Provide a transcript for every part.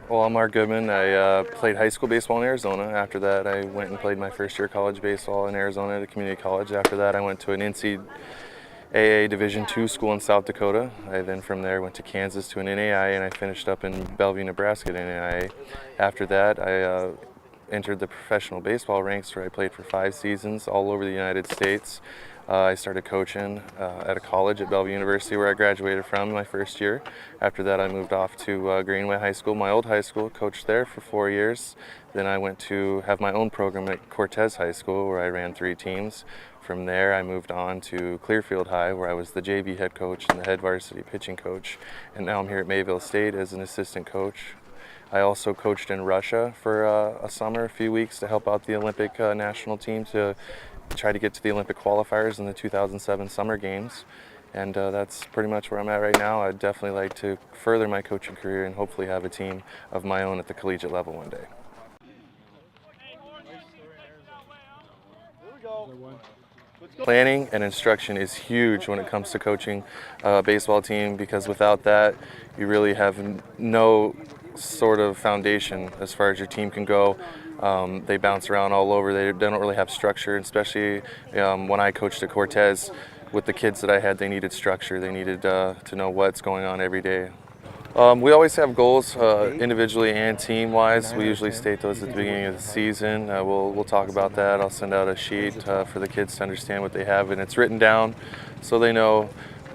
Well, I'm Goodman. I played high school baseball in Arizona. After that, I went and played my first year college baseball in Arizona at a community college. After that, I went to an NCAA Division II school in South Dakota. I then from there went to Kansas to an NAIA, and I finished up in Bellevue, Nebraska at NAIA. After that, I entered the professional baseball ranks where I played for 5 seasons all over the United States. I started coaching at a college at Bellevue University where I graduated from my first year. After that, I moved off to Greenway High School, my old high school, coached there for 4 years. Then I went to have my own program at Cortez High School where I ran 3 teams. From there, I moved on to Clearfield High where I was the JV head coach and the head varsity pitching coach. And now I'm here at Mayville State as an assistant coach. I also coached in Russia for a summer, a few weeks to help out the Olympic national team to try to get to the Olympic qualifiers in the 2007 Summer Games. And that's pretty much where I'm at right now. I'd definitely like to further my coaching career and hopefully have a team of my own at the collegiate level one day. Planning and instruction is huge when it comes to coaching a baseball team, because without that, you really have no sort of foundation as far as your team can go. They bounce around all over. They don't really have structure, especially when I coached at Cortez. With the kids that I had, they needed structure. They needed to know what's going on every day. We always have goals individually and team-wise. We usually state those at the beginning of the season. We'll talk about that. I'll send out a sheet for the kids to understand what they have, and it's written down so they know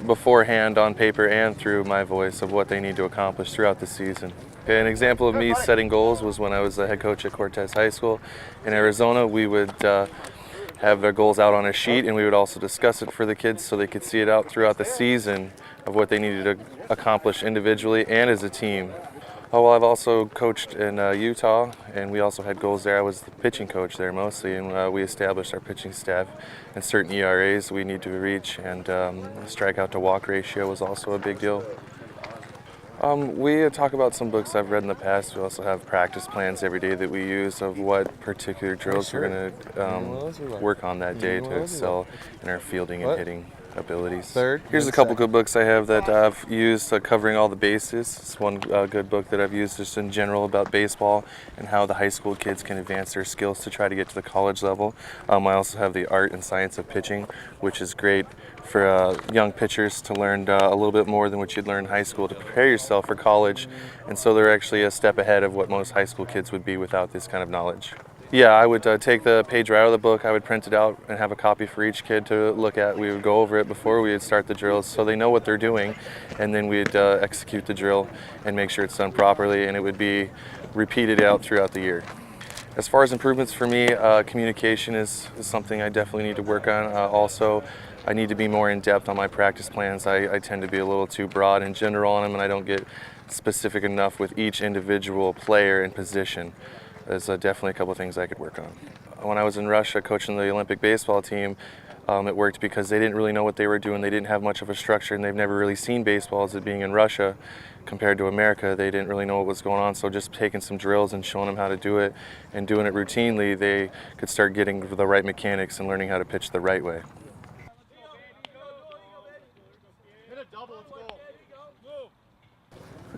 beforehand on paper and through my voice of what they need to accomplish throughout the season. An example of me setting goals was when I was the head coach at Cortez High School in Arizona. We would have their goals out on a sheet, and we would also discuss it for the kids so they could see it out throughout the season of what they needed to accomplish individually and as a team. Oh, well, I've also coached in Utah, and we also had goals there. I was the pitching coach there mostly, and we established our pitching staff and certain ERAs we need to reach, and strikeout to walk ratio was also a big deal. We talk about some books I've read in the past. We also have practice plans every day that we use of what particular drills we're going to work on that day to excel in our fielding and hitting abilities. Here's a couple good books I have that I've used covering all the bases. It's one good book that I've used just in general about baseball and how the high school kids can advance their skills to try to get to the college level. I also have The Art and Science of Pitching, which is great for young pitchers to learn a little bit more than what you'd learn in high school to prepare yourself for college. And so they're actually a step ahead of what most high school kids would be without this kind of knowledge. Yeah, I would take the page right out of the book, I would print it out and have a copy for each kid to look at. We would go over it before we would start the drills so they know what they're doing, and then we'd execute the drill and make sure it's done properly, and it would be repeated out throughout the year. As far as improvements for me, communication is something I definitely need to work on. Also, I need to be more in depth on my practice plans. I tend to be a little too broad in general on them, and I don't get specific enough with each individual player and position. There's definitely a couple of things I could work on. When I was in Russia coaching the Olympic baseball team, it worked because they didn't really know what they were doing. They didn't have much of a structure, and they've never really seen baseball as it being in Russia compared to America. They didn't really know what was going on, so just taking some drills and showing them how to do it and doing it routinely, they could start getting the right mechanics and learning how to pitch the right way.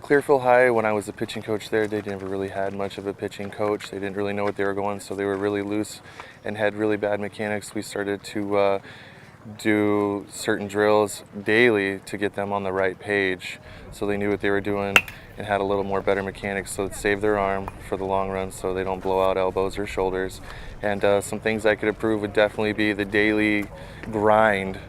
Clearfield High, when I was the pitching coach there, they never really had much of a pitching coach. They didn't really know what they were going, so they were really loose and had really bad mechanics. We started to do certain drills daily to get them on the right page so they knew what they were doing and had a little more better mechanics so it saved their arm for the long run so they don't blow out elbows or shoulders. And some things I could improve would definitely be the daily grind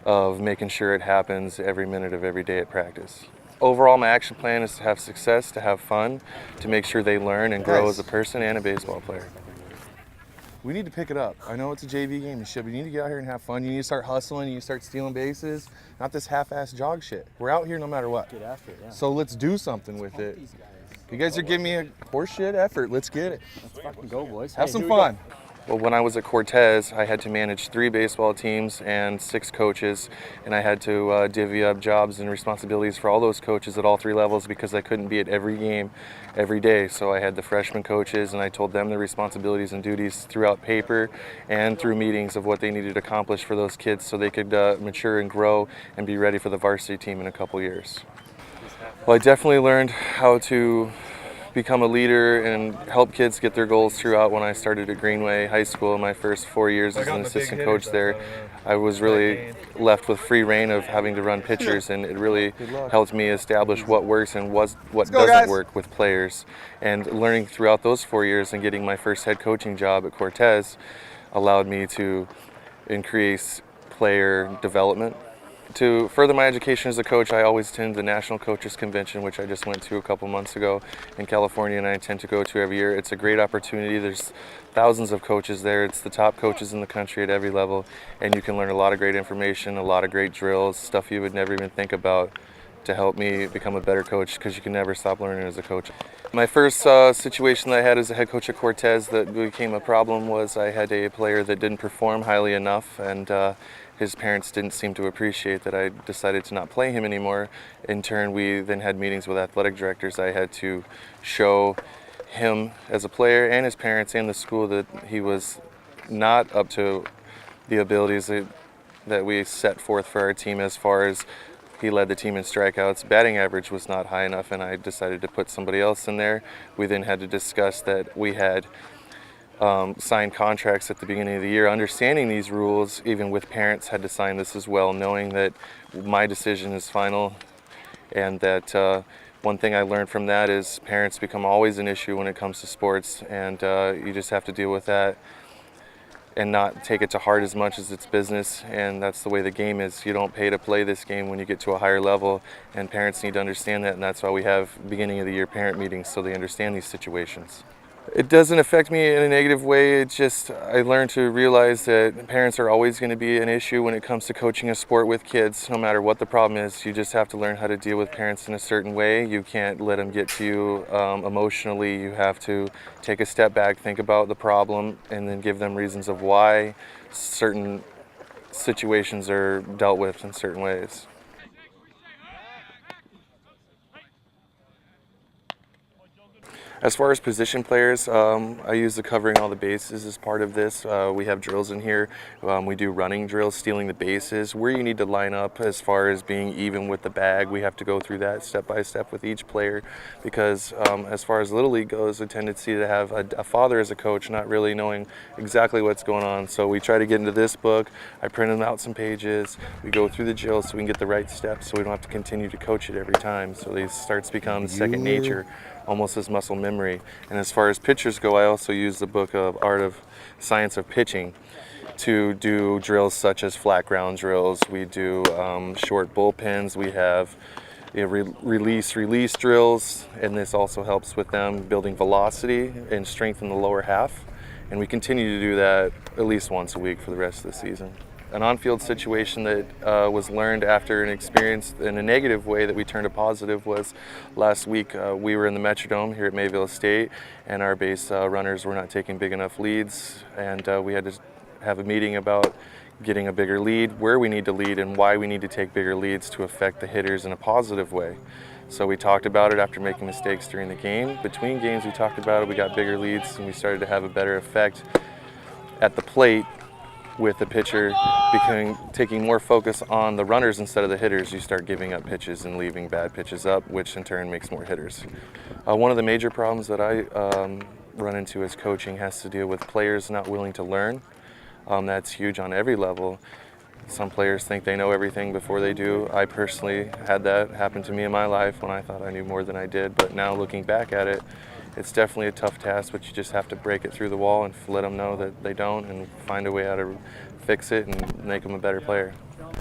of making sure it happens every minute of every day at practice. Overall, my action plan is to have success, to have fun, to make sure they learn and grow as a person and a baseball player. We need to pick it up. I know it's a JV game and shit, but you need to get out here and have fun. You need to start hustling. You need to start stealing bases. Not this half-ass jog shit. We're out here no matter what. Get after it, yeah. So let's do something with it. You guys are giving me a horseshit effort. Let's get it. Let's fucking go, boys. Have some fun. Well, when I was at Cortez, I had to manage 3 baseball teams and 6 coaches, and I had to divvy up jobs and responsibilities for all those coaches at all 3 levels because I couldn't be at every game every day. So I had the freshman coaches, and I told them the responsibilities and duties throughout paper and through meetings of what they needed to accomplish for those kids so they could mature and grow and be ready for the varsity team in a couple years. Well, I definitely learned how to become a leader and help kids get their goals throughout when I started at Greenway High School in my first 4 years as an assistant coach there. I was really left with free reign of having to run pitchers, and it really helped me establish what works and what doesn't work with players. And learning throughout those 4 years and getting my first head coaching job at Cortez allowed me to increase player development. To further my education as a coach, I always attend the National Coaches Convention, which I just went to a couple months ago in California, and I intend to go to every year. It's a great opportunity. There's thousands of coaches there. It's the top coaches in the country at every level, and you can learn a lot of great information, a lot of great drills, stuff you would never even think about to help me become a better coach, because you can never stop learning as a coach. My first situation that I had as a head coach at Cortez that became a problem was I had a player that didn't perform highly enough, and his parents didn't seem to appreciate that I decided to not play him anymore. In turn, we then had meetings with athletic directors. I had to show him as a player and his parents and the school that he was not up to the abilities that we set forth for our team. As far as he led the team in strikeouts, batting average was not high enough, and I decided to put somebody else in there. We then had to discuss that we had signed contracts at the beginning of the year, understanding these rules. Even with parents, had to sign this as well, knowing that my decision is final, and that one thing I learned from that is parents become always an issue when it comes to sports, and you just have to deal with that and not take it to heart as much as it's business. And that's the way the game is. You don't pay to play this game when you get to a higher level, and parents need to understand that, and that's why we have beginning of the year parent meetings, so they understand these situations. It doesn't affect me in a negative way. It's just I learned to realize that parents are always going to be an issue when it comes to coaching a sport with kids, no matter what the problem is. You just have to learn how to deal with parents in a certain way. You can't let them get to you emotionally. You have to take a step back, think about the problem, and then give them reasons of why certain situations are dealt with in certain ways. As far as position players, I use the covering all the bases as part of this. We have drills in here. We do running drills, stealing the bases, where you need to line up as far as being even with the bag. We have to go through that step by step with each player, because as far as Little League goes, a tendency to have a father as a coach not really knowing exactly what's going on. So we try to get into this book. I printed out some pages. We go through the drills so we can get the right steps, so we don't have to continue to coach it every time. So these starts to become second nature, almost as muscle memory. And as far as pitchers go, I also use the book of Science of Pitching to do drills such as flat ground drills. We do short bullpens. We have release drills, and this also helps with them building velocity and strength in the lower half. And we continue to do that at least once a week for the rest of the season. An on-field situation that was learned after an experience in a negative way that we turned a positive was last week. We were in the Metrodome here at Mayville State, and our base runners were not taking big enough leads, and we had to have a meeting about getting a bigger lead, where we need to lead, and why we need to take bigger leads to affect the hitters in a positive way. So we talked about it after making mistakes during the game. Between games we talked about it, we got bigger leads, and we started to have a better effect at the plate with the pitcher taking more focus on the runners instead of the hitters. You start giving up pitches and leaving bad pitches up, which in turn makes more hitters. One of the major problems that I run into as coaching has to deal with players not willing to learn. That's huge on every level. Some players think they know everything before they do. I personally had that happen to me in my life when I thought I knew more than I did, but now looking back at it, it's definitely a tough task, but you just have to break it through the wall and let them know that they don't, and find a way how to fix it and make them a better player.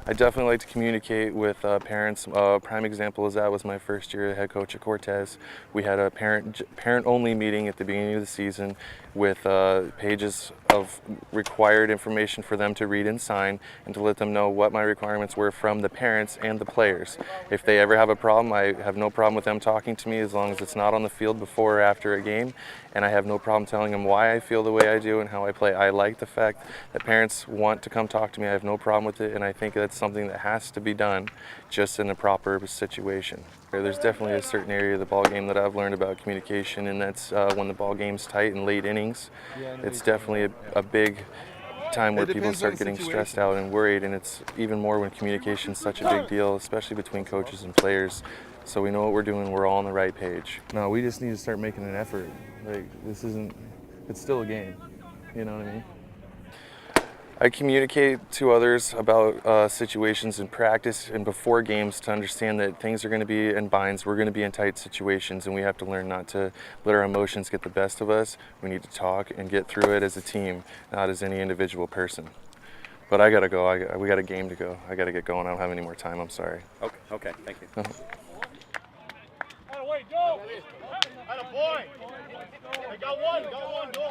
I definitely like to communicate with parents. A prime example of that was my first year as head coach at Cortez. We had a parent-only meeting at the beginning of the season with pages of required information for them to read and sign, and to let them know what my requirements were from the parents and the players. If they ever have a problem, I have no problem with them talking to me as long as it's not on the field before or after a game. and I have no problem telling them why I feel the way I do and how I play. I like the fact that parents want to come talk to me. I have no problem with it, and I think that's something that has to be done just in a proper situation. There's definitely a certain area of the ball game that I've learned about communication, and that's when the ball game's tight in late innings. It's definitely a big time where people start getting stressed out and worried, and it's even more when communication is such a big deal, especially between coaches and players. So we know what we're doing, we're all on the right page. No, we just need to start making an effort. Like, this isn't, it's still a game. You know what I mean? I communicate to others about situations in practice and before games to understand that things are going to be in binds. We're going to be in tight situations, and we have to learn not to let our emotions get the best of us. We need to talk and get through it as a team, not as any individual person. But I got to go. We got a game to go. I got to get going. I don't have any more time. I'm sorry. Okay, thank you. Wait, go! At a point! They got one, go! Go!